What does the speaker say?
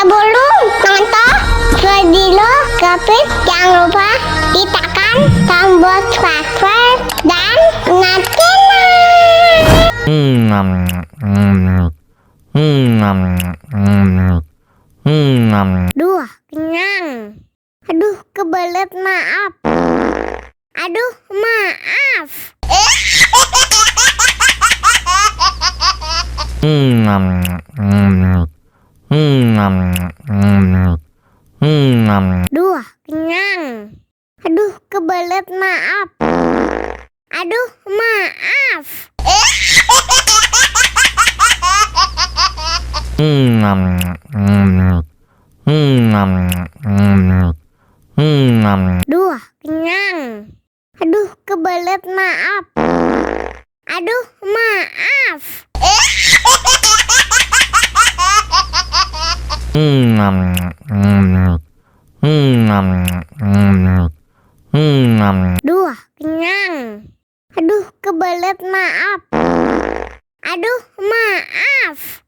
Sebelum nonton video Gapit, jangan lupa ditekan tombol subscribe dan nyalakan. Duh, kenyang. Aduh, kebelet, maaf. Aduh, maaf. Duh, kenyang. Aduh, kebelet, maaf. Aduh, maaf. Duh, kenyang. Aduh, kebelet, maaf. Aduh, maaf. Duh, kenyang. Aduh, kebelet, maaf. Aduh, maaf.